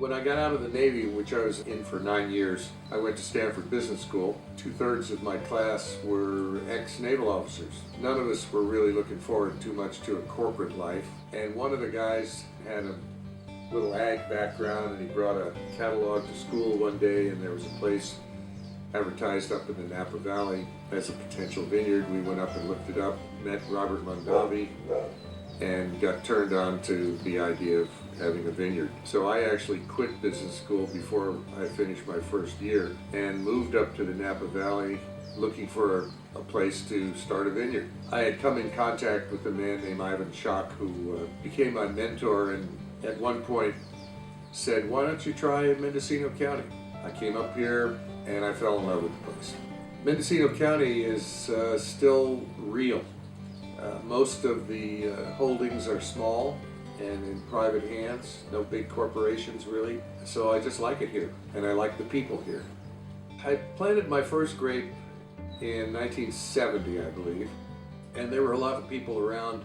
When I got out of the Navy, which I was in for 9 years, I went to Stanford Business School. 2/3 of my class were ex-naval officers. None of us were really looking forward too much to a corporate life. And one of the guys had a little ag background, and he brought a catalog to school one day, and there was a place advertised up in the Napa Valley as a potential vineyard. We went up and looked it up, met Robert Mondavi, and got turned on to the idea of having a vineyard. So I actually quit business school before I finished my first year and moved up to the Napa Valley looking for a place to start a vineyard. I had come in contact with a man named Ivan Schock, who became my mentor, and at one point said, "Why don't you try Mendocino County?" I came up here and I fell in love with the place. Mendocino County is still real. Most of the holdings are small and in private hands, no big corporations really. So I just like it here, and I like the people here. I planted my first grape in 1970, I believe, and there were a lot of people around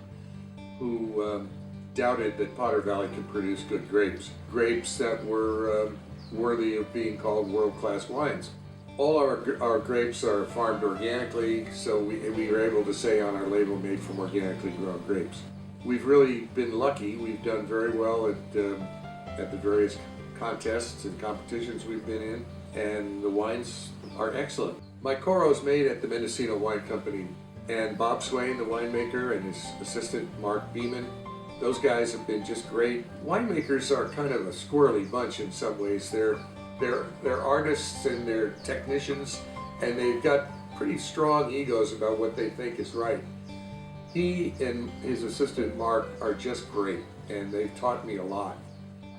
who doubted that Potter Valley could produce good grapes. Grapes that were worthy of being called world-class wines. All our grapes are farmed organically, so we are able to say on our label, made from organically grown grapes. We've really been lucky. We've done very well at the various contests and competitions we've been in, and the wines are excellent. My Coro is made at the Mendocino Wine Company, and Bob Swain, the winemaker, and his assistant Mark Beeman, those guys have been just great. Winemakers are kind of a squirrely bunch in some ways. They're artists and they're technicians, and they've got pretty strong egos about what they think is right. He and his assistant Mark are just great, and they've taught me a lot,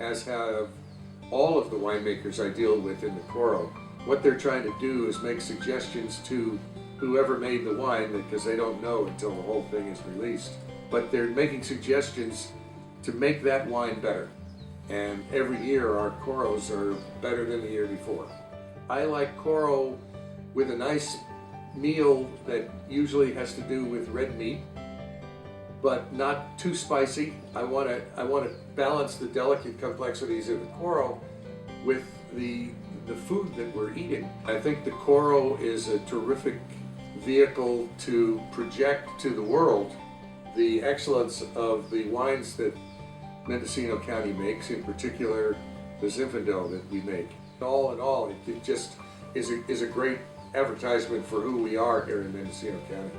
as have all of the winemakers I deal with in the Coro. What they're trying to do is make suggestions to whoever made the wine, because they don't know until the whole thing is released. But they're making suggestions to make that wine better. And every year our Coros are better than the year before. I like Coro with a nice meal that usually has to do with red meat, but not too spicy. I want to balance the delicate complexities of the Coro with the food that we're eating. I think the Coro is a terrific vehicle to project to the world the excellence of the wines that Mendocino County makes, in particular the Zinfandel that we make. All in all, it just is a great advertisement for who we are here in Mendocino County.